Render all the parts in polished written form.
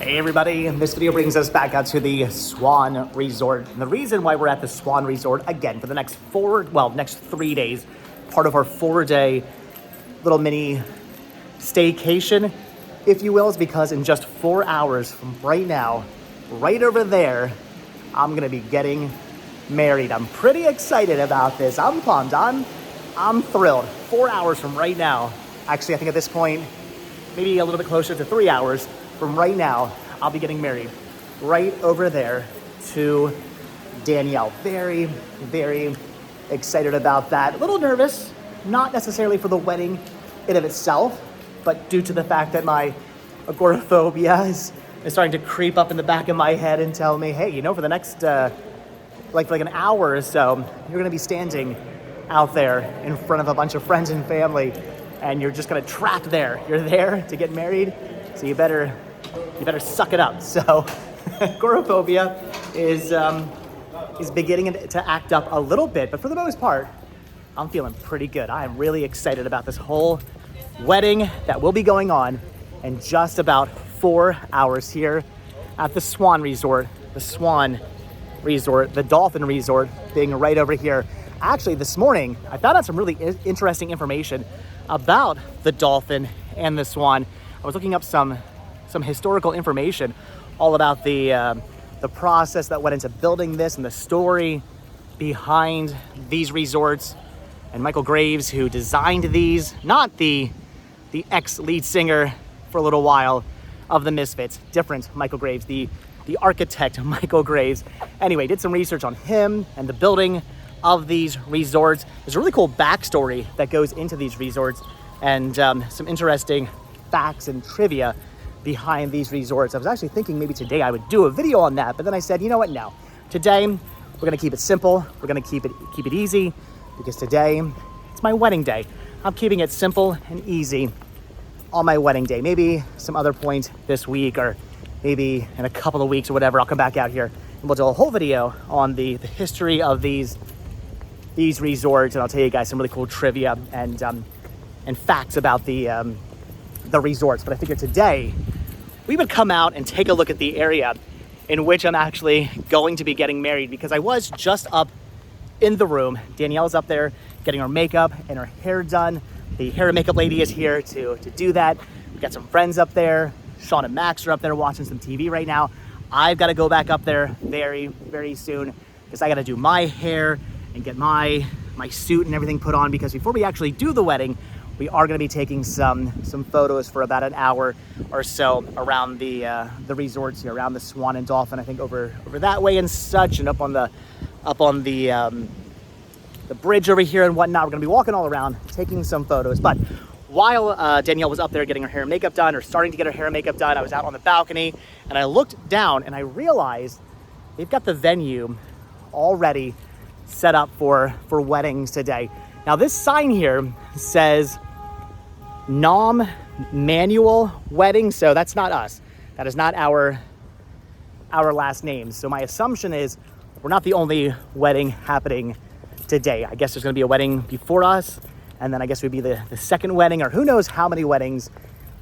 Hey everybody, this video brings us back out to the Swan Resort. And the reason why we're at the Swan Resort, again, for the next 3 days, part of our 4-day little mini staycation, if you will, is because in just 4 hours from right now, right over there, I'm gonna be getting married. I'm pretty excited about this. I'm pumped, I'm thrilled. 4 hours from right now, actually I think at this point, maybe a little bit closer to 3 hours from right now, I'll be getting married right over there to Danielle. Very, very excited about that. A little nervous, not necessarily for the wedding in of itself, but due to the fact that my agoraphobia is starting to creep up in the back of my head and tell me, hey, you know, for the next, like an hour or so, you're gonna be standing out there in front of a bunch of friends and family, and you're just gonna trap there. You're there to get married, so you better suck it up. So agoraphobia is beginning to act up a little bit, but for the most part, I'm feeling pretty good. I am really excited about this whole wedding that will be going on in just about 4 hours here at the Swan Resort. The Swan Resort, the Dolphin Resort being right over here. Actually, this morning, I found out some really interesting information about the Dolphin and the Swan. I was looking up some historical information all about the process that went into building this and the story behind these resorts. And Michael Graves, who designed these, not the ex-lead singer for a little while of the Misfits, different Michael Graves, the architect Michael Graves. Anyway, did some research on him and the building of these resorts. There's a really cool backstory that goes into these resorts and some interesting facts and trivia behind these resorts. I was actually thinking maybe today I would do a video on that, but then I said, you know what, no. Today, we're gonna keep it simple. We're gonna keep it easy, because today, it's my wedding day. I'm keeping it simple and easy on my wedding day. Maybe some other point this week, or maybe in a couple of weeks or whatever, I'll come back out here and we'll do a whole video on the history of these resorts, and I'll tell you guys some really cool trivia and facts about the resorts. But I figured today we would come out and take a look at the area in which I'm actually going to be getting married, because I was just up in the room. Danielle's up there getting her makeup and her hair done. The hair and makeup lady is here to do that. We've got some friends up there. Sean and Max are up there watching some TV right now. I've got to go back up there very, very soon, because I got to do my hair and get my suit and everything put on, because before we actually do the wedding, we are going to be taking some photos for about an hour or so around the resorts here, around the Swan and Dolphin. I think over that way and such, and up on the bridge over here and whatnot. We're going to be walking all around, taking some photos. But while Danielle was up there getting her hair and makeup done, or starting to get her hair and makeup done, I was out on the balcony and I looked down and I realized they've got the venue already set up for weddings today. Now this sign here says Nom Manual Wedding, so that's not us. That is not our last names. So my assumption is we're not the only wedding happening today. I guess there's going to be a wedding before us, and then I guess it would be the second wedding, or who knows how many weddings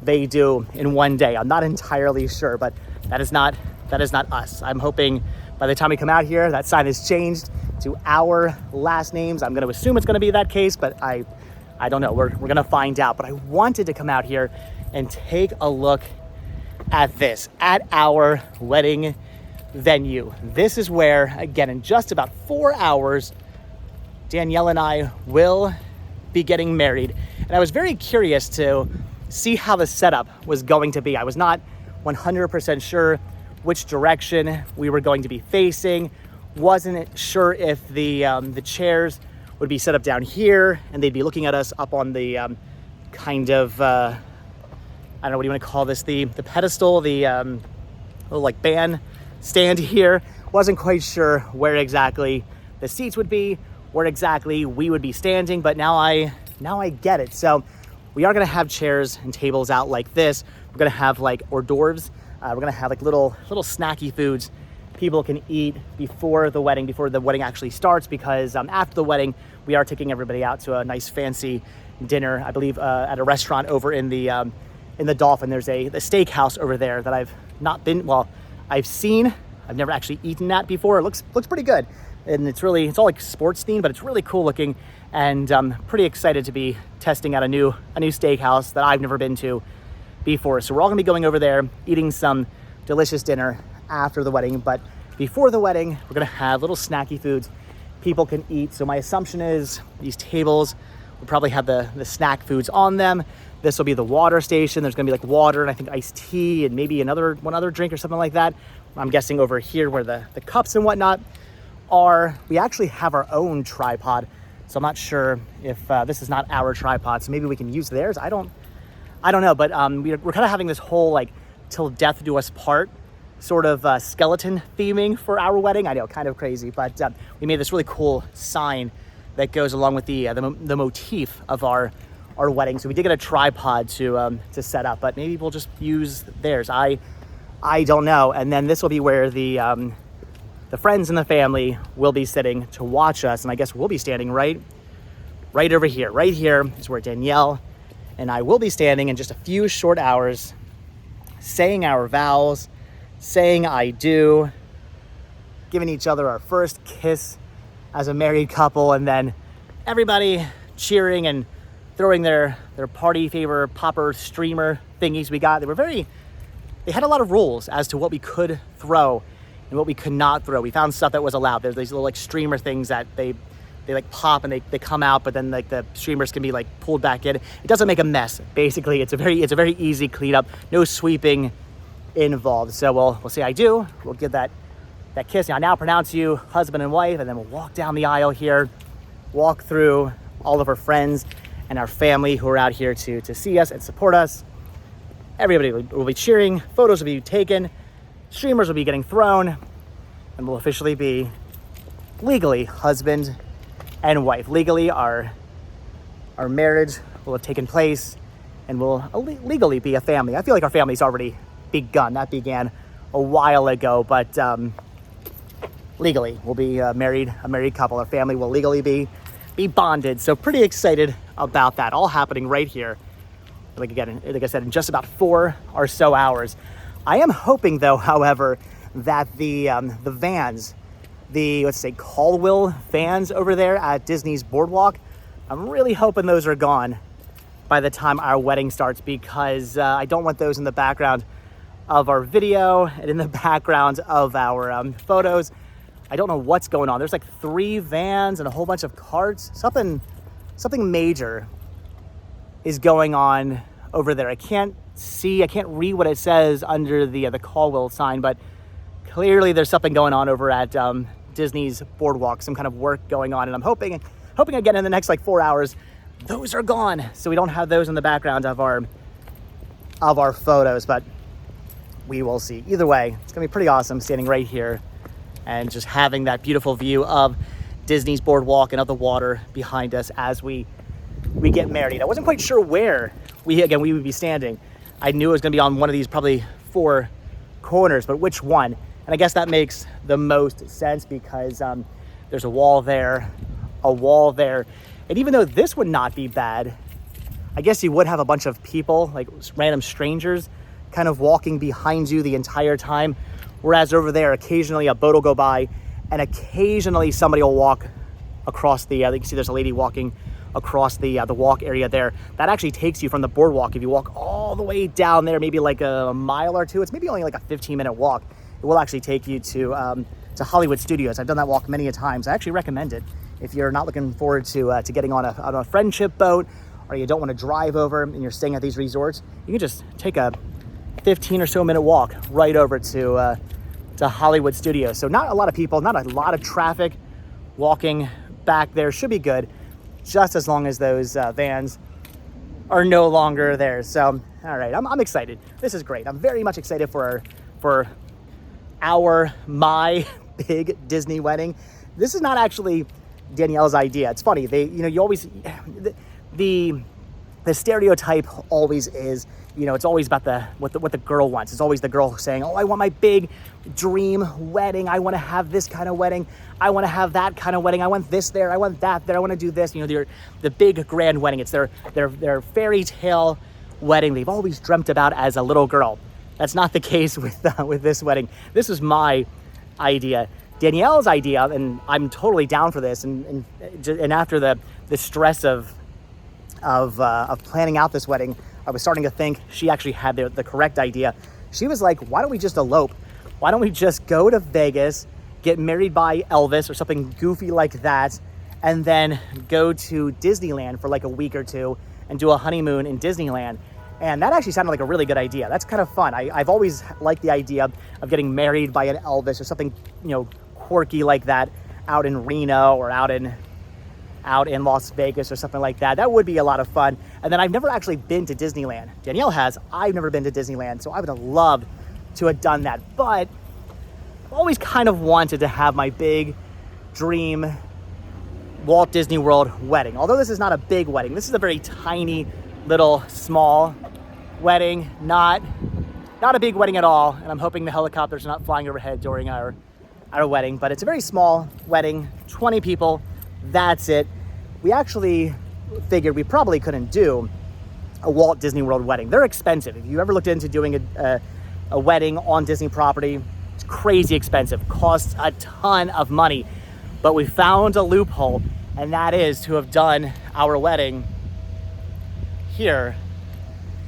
they do in one day. I'm not entirely sure, but that is not us. I'm hoping by the time we come out here, that sign has changed to our last names. I'm going to assume it's going to be that case, but I don't know. We're going to find out. But I wanted to come out here and take a look at this, at our wedding venue. This is where, again, in just about 4 hours, Danielle and I will be getting married. And I was very curious to see how the setup was going to be. I was not 100% sure which direction we were going to be facing. Wasn't sure if the chairs would be set up down here and they'd be looking at us up on the kind of, I don't know, what do you want to call this? The pedestal, the little like band stand here. Wasn't quite sure where exactly the seats would be, where exactly we would be standing, but now I get it. So we are gonna have chairs and tables out like this. We're gonna have like hors d'oeuvres. We're gonna have like little snacky foods people can eat before the wedding actually starts, because after the wedding, we are taking everybody out to a nice fancy dinner, I believe, at a restaurant over in the Dolphin. There's a steakhouse over there that I've not been, well, I've seen, I've never actually eaten that before. It looks pretty good. And it's all like sports themed, but it's really cool looking. And I'm pretty excited to be testing out a new steakhouse that I've never been to before. So we're all gonna be going over there, eating some delicious dinner after the wedding. But before the wedding, we're gonna have little snacky foods people can eat. So my assumption is these tables will probably have the snack foods on them. This will be the water station. There's gonna be like water and I think iced tea and maybe one other drink or something like that. I'm guessing over here where the cups and whatnot are. We actually have our own tripod. So I'm not sure if this is not our tripod. So maybe we can use theirs. I don't know, but we're kind of having this whole like till death do us part sort of skeleton theming for our wedding. I know, kind of crazy, but we made this really cool sign that goes along with the motif of our wedding. So we did get a tripod to set up, but maybe we'll just use theirs. I don't know. And then this will be where the friends and the family will be sitting to watch us, and I guess we'll be standing right over here. Right here is where Danielle and I will be standing in just a few short hours, saying our vows, saying I do, giving each other our first kiss as a married couple, and then everybody cheering and throwing their party favor popper streamer thingies we got. They had a lot of rules as to what we could throw and what we could not throw. We found stuff that was allowed. There's these little like streamer things that they like pop and they come out, but then like the streamers can be like pulled back in. It doesn't make a mess. Basically, it's a very easy cleanup. No sweeping involved. So we'll say I do. We'll give that kiss. I now pronounce you husband and wife, and then we'll walk down the aisle here, walk through all of our friends and our family who are out here to see us and support us. Everybody will be cheering. Photos will be taken. Streamers will be getting thrown, and we'll officially be legally husband and wife. Legally, our marriage will have taken place, and we'll legally be a family. I feel like our family's already begun. That began a while ago, but legally, we'll be a married couple. Our family will legally be bonded. So pretty excited about that. All happening right here. Like I said, in just about 4 or so hours. I am hoping, though, however, that the vans, let's say Caldwell vans over there at Disney's Boardwalk, I'm really hoping those are gone by the time our wedding starts, because I don't want those in the background of our video and in the background of our photos. I don't know what's going on. There's like 3 vans and a whole bunch of carts. Something major is going on over there. I can't read what it says under the Caldwell sign, but clearly there's something going on over at Disney's Boardwalk, some kind of work going on, and I'm hoping again in the next like 4 hours, those are gone, so we don't have those in the background of our photos, but we will see. Either way, it's gonna be pretty awesome standing right here and just having that beautiful view of Disney's Boardwalk and of the water behind us as we get married. I wasn't quite sure where we would be standing. I knew it was gonna be on one of these probably 4 corners, but which one? And I guess that makes the most sense because there's a wall there. And even though this would not be bad, I guess you would have a bunch of people, like random strangers, kind of walking behind you the entire time. Whereas over there, occasionally a boat will go by and occasionally somebody will walk across you can see there's a lady walking across the walk area there. That actually takes you from the boardwalk. If you walk all the way down there, maybe like a mile or 2, it's maybe only like a 15-minute walk. It will actually take you to Hollywood Studios. I've done that walk many a times. I actually recommend it if you're not looking forward to getting on a friendship boat, or you don't want to drive over and you're staying at these resorts. You can just take a 15 or so minute walk right over to Hollywood Studios. So not a lot of people, not a lot of traffic walking back there. Should be good, just as long as those vans are no longer there. So, all right, I'm excited. This is great. I'm very much excited for my big Disney wedding. This is not actually Danielle's idea. It's funny. You always, the stereotype always is, it's always about what the girl wants. It's always the girl saying, oh, I want my big dream wedding. I want to have this kind of wedding. I want to have that kind of wedding. I want this there. I want that there. I want to do this. The big grand wedding. It's their fairy tale wedding they've always dreamt about as a little girl. That's not the case with this wedding. This was my idea. Danielle's idea, and I'm totally down for this. And after the stress of planning out this wedding, I was starting to think she actually had the correct idea. She was like, why don't we just elope? Why don't we just go to Vegas, get married by Elvis or something goofy like that, and then go to Disneyland for like a week or two and do a honeymoon in Disneyland. And that actually sounded like a really good idea. That's kind of fun. I've always liked the idea of getting married by an Elvis or something, quirky like that out in Reno or out in Las Vegas or something like that. That would be a lot of fun. And then I've never actually been to Disneyland. Danielle has. I've never been to Disneyland, so I would have loved to have done that. But I've always kind of wanted to have my big dream Walt Disney World wedding. Although this is not a big wedding, this is a very tiny little small wedding, not a big wedding at all. And I'm hoping the helicopters are not flying overhead during our wedding, but it's a very small wedding, 20 people, that's it. We actually figured we probably couldn't do a Walt Disney World wedding. They're expensive. If you ever looked into doing a wedding on Disney property, it's crazy expensive, costs a ton of money. But we found a loophole, and that is to have done our wedding here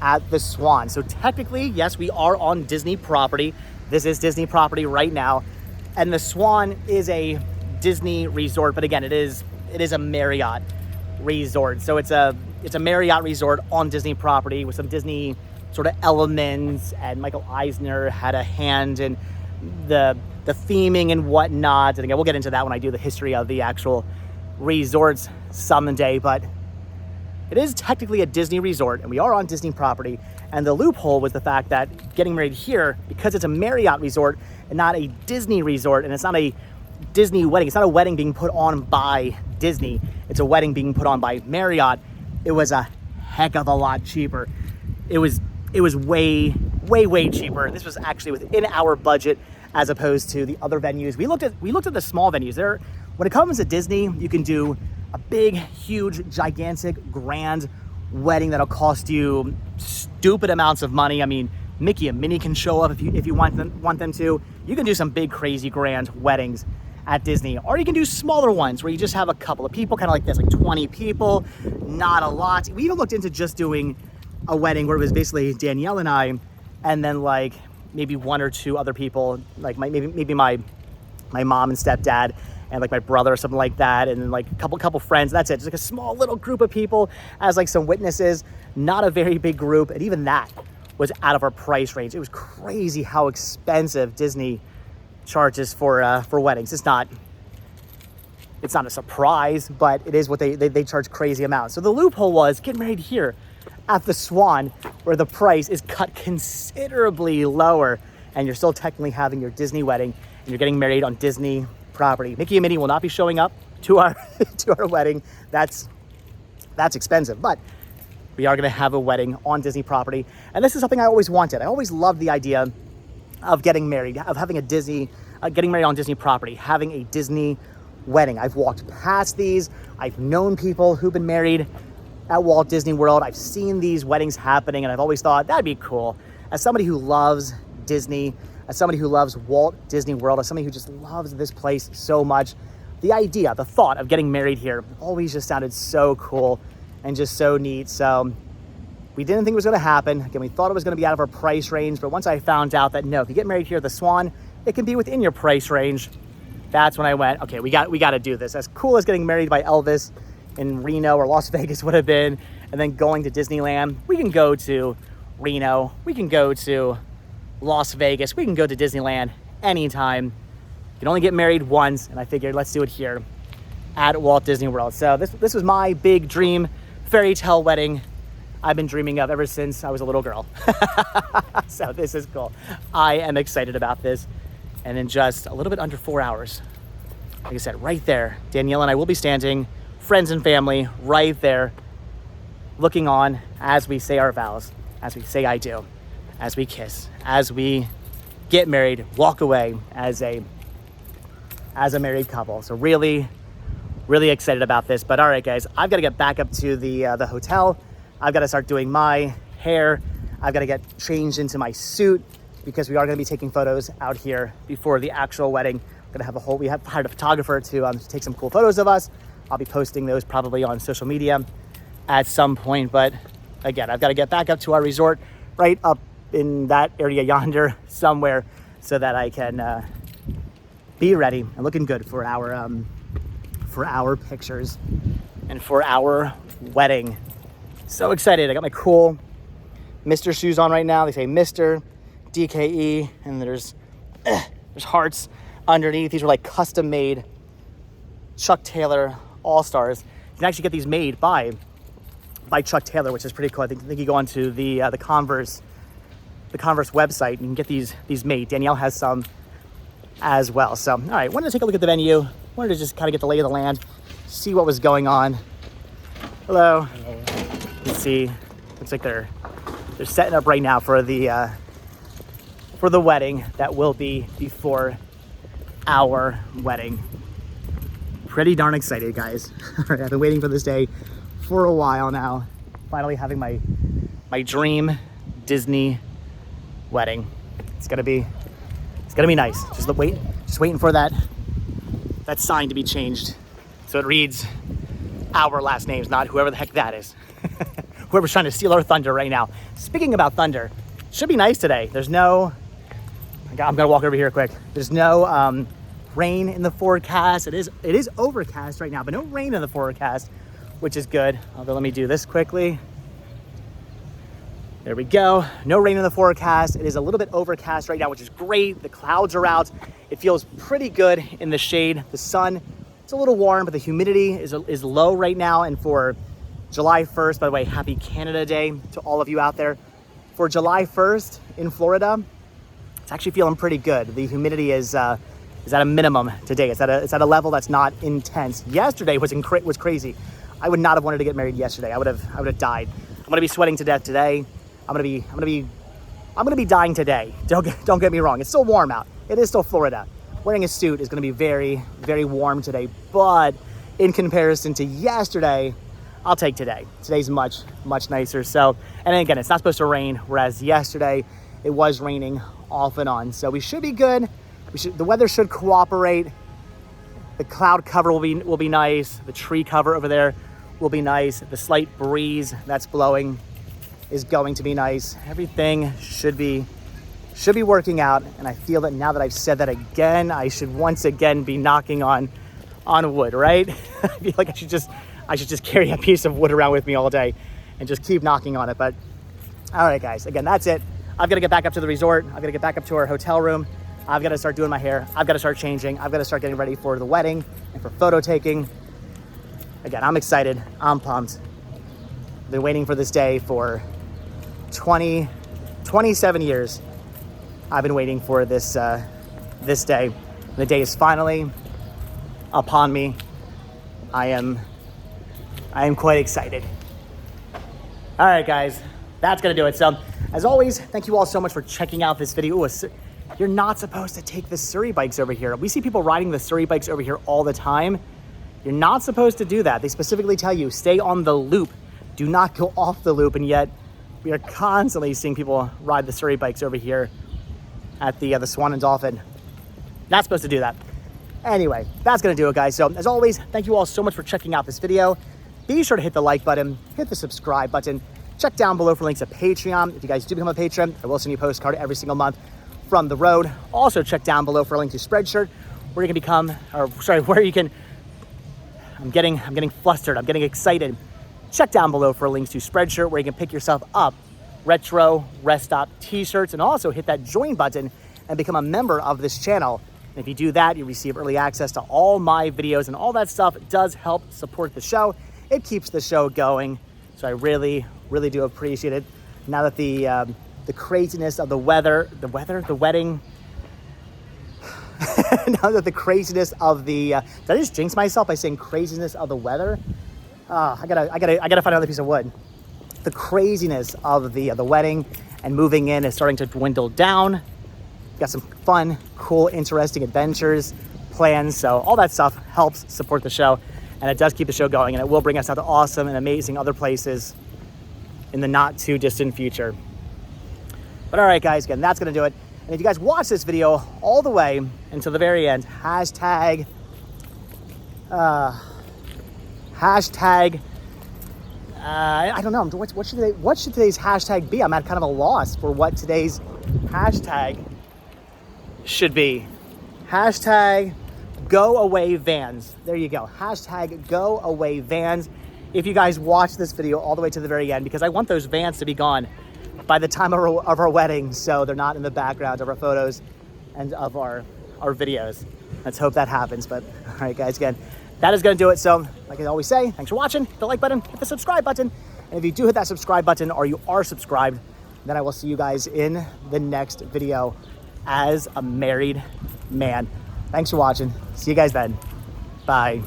at the Swan. So technically, yes, we are on Disney property. This is Disney property right now. And the Swan is a Disney resort, but again, it is a Marriott resort. So it's a Marriott resort on Disney property with some Disney sort of elements, and Michael Eisner had a hand in the theming and whatnot. And again, we'll get into that when I do the history of the actual resorts someday, but it is technically a Disney resort and we are on Disney property. And the loophole was the fact that getting married here, because it's a Marriott resort and not a Disney resort, and it's not a Disney wedding, it's not a wedding being put on by Disney, it's a wedding being put on by Marriott, it was a heck of a lot cheaper. It was way cheaper. This was actually within our budget as opposed to the other venues. We looked at the small venues. There, when it comes to Disney, you can do a big, huge, gigantic, grand wedding that'll cost you stupid amounts of money. I mean, Mickey and Minnie can show up if you want them to. You can do some big, crazy, grand weddings at Disney, or you can do smaller ones where you just have a couple of people, kind of like this, like 20 people, not a lot. We even looked into just doing a wedding where it was basically Danielle and I, and then like maybe one or two other people, like maybe my mom and stepdad, and like my brother or something like that, and then like a couple friends. That's it. Just like a small little group of people as like some witnesses. Not a very big group, and even that was out of our price range. It was crazy how expensive Disney charges for weddings. It's not a surprise, but it is what they charge crazy amounts. So the loophole was get married here at the Swan, where the price is cut considerably lower, and you're still technically having your Disney wedding, and you're getting married on Disney property. Mickey and Minnie will not be showing up to our wedding. That's expensive, but we are going to have a wedding on Disney property, and this is something I always wanted. I always loved the idea of getting married, of having getting married on Disney property, having a Disney wedding. I've walked past these. I've known people who've been married at Walt Disney World. I've seen these weddings happening, and I've always thought that'd be cool. As somebody who loves Disney, as somebody who loves Walt Disney World, as somebody who just loves this place so much, the idea, the thought of getting married here always just sounded so cool and just so neat. So we didn't think it was going to happen. Again, we thought it was going to be out of our price range, but once I found out that no, if you get married here at the Swan, it can be within your price range, that's when I went, okay, we got to do this. As cool as getting married by Elvis in Reno or Las Vegas would have been, and then going to Disneyland, we can go to Reno, we can go to Las Vegas, we can go to Disneyland anytime. You can only get married once, and I figured let's do it here at Walt Disney World. So this was my big dream fairy tale wedding I've been dreaming of ever since I was a little girl. So this is cool. I am excited about this. And in just a little bit under 4 hours, like I said, right there, Danielle and I will be standing, friends and family, right there, looking on as we say our vows, as we say I do, as we kiss, as we get married, walk away as a married couple. So really, really excited about this. But all right, guys, I've got to get back up to the hotel. I've got to start doing my hair. I've got to get changed into my suit. because we are going to be taking photos out here before the actual wedding. We're going to have we have hired a photographer to take some cool photos of us. I'll be posting those probably on social media at some point. But again, I've got to get back up to our resort right up in that area yonder somewhere so that I can be ready and looking good for our pictures and for our wedding. So excited. I got my cool Mr. shoes on right now. They say Mr. DKE, and there's hearts underneath. These are like custom made Chuck Taylor All-Stars. You can actually get these made by Chuck Taylor, which is pretty cool. I think you go onto the Converse website and you can get these made. Danielle has some as well. So, all right, wanted to take a look at the venue. Wanted to just kind of get the lay of the land, see what was going on. Hello. Hello. You can see, looks like they're setting up right now for the wedding that will be before our wedding. Pretty darn excited, guys. I've been waiting for this day for a while now. Finally having my dream Disney wedding. It's gonna be nice. Just waiting for that sign to be changed so it reads our last names, not whoever the heck that is. Whoever's trying to steal our thunder right now. Speaking about thunder, should be nice today. There's no, I'm gonna walk over here quick. There's no rain in the forecast. It is overcast right now, but no rain in the forecast, which is good. Although let me do this quickly. There we go. No rain in the forecast. It is a little bit overcast right now, which is great. The clouds are out. It feels pretty good in the shade. The sun, it's a little warm, but the humidity is low right now. And for July 1st, by the way, happy Canada Day to all of you out there. For July 1st in Florida, it's actually feeling pretty good. The humidity is at a minimum today. It's at a level that's not intense. Yesterday was crazy. I would not have wanted to get married yesterday. I would have died. I'm gonna be sweating to death today. I'm gonna be dying today. Don't get me wrong. It's still warm out. It is still Florida. Wearing a suit is gonna be very, very warm today. But in comparison to yesterday, I'll take today. Today's much, much nicer. So, and again, it's not supposed to rain, whereas yesterday it was raining off and on. So we should be good. The weather should cooperate. The cloud cover will be nice. The tree cover over there will be nice. The slight breeze that's blowing is going to be nice. Everything should be working out. And I feel that now that I've said that again, I should once again be knocking on wood, right? I feel like I should just carry a piece of wood around with me all day and just keep knocking on it. But all right, guys, again, that's it. I've got to get back up to the resort. I've got to get back up to our hotel room. I've got to start doing my hair. I've got to start changing. I've got to start getting ready for the wedding and for photo taking. Again, I'm excited. I'm pumped. Been waiting for this day for 27 years. I've been waiting for this day. The day is finally upon me. I am quite excited. All right, guys, that's gonna do it. So, as always, thank you all so much for checking out this video. Ooh, you're not supposed to take the Surrey bikes over here. We see people riding the Surrey bikes over here all the time. You're not supposed to do that. They specifically tell you, stay on the loop. Do not go off the loop, and yet we are constantly seeing people ride the Surrey bikes over here at the Swan and Dolphin. Not supposed to do that. Anyway, that's gonna do it, guys. So as always, thank you all so much for checking out this video. Be sure to hit the like button, hit the subscribe button, check down below for links to Patreon. If you guys do become a patron, I will send you a postcard every single month from the road. Also check down below for a link to Spreadshirt, where you can I'm getting flustered, I'm getting excited. Check down below for links to Spreadshirt, where you can pick yourself up retro rest stop t-shirts, and also hit that join button and become a member of this channel. And if you do that, you receive early access to all my videos, and all that stuff does help support the show. It keeps the show going. So I really, really do appreciate it. Now that the craziness of the wedding, now that the craziness of the, did I just jinx myself by saying craziness of the weather? I gotta find another piece of wood. The craziness of the wedding and moving in is starting to dwindle down. Got some fun, cool, interesting adventures, plans. So all that stuff helps support the show, and it does keep the show going, and it will bring us out to awesome and amazing other places in the not too distant future. But all right, guys, again, that's gonna do it. And if you guys watch this video all the way until the very end, hashtag, I don't know, what should today's hashtag be? I'm at kind of a loss for what today's hashtag should be. Hashtag go away vans. There you go. Hashtag go away vans. If you guys watch this video all the way to the very end, because I want those vans to be gone by the time of our wedding, so they're not in the background of our photos and of our videos. Let's hope that happens. But all right, guys, again, that is going to do it. So like I always say, thanks for watching. Hit the like button, hit the subscribe button. And if you do hit that subscribe button or you are subscribed, then I will see you guys in the next video as a married man. Thanks for watching. See you guys then. Bye.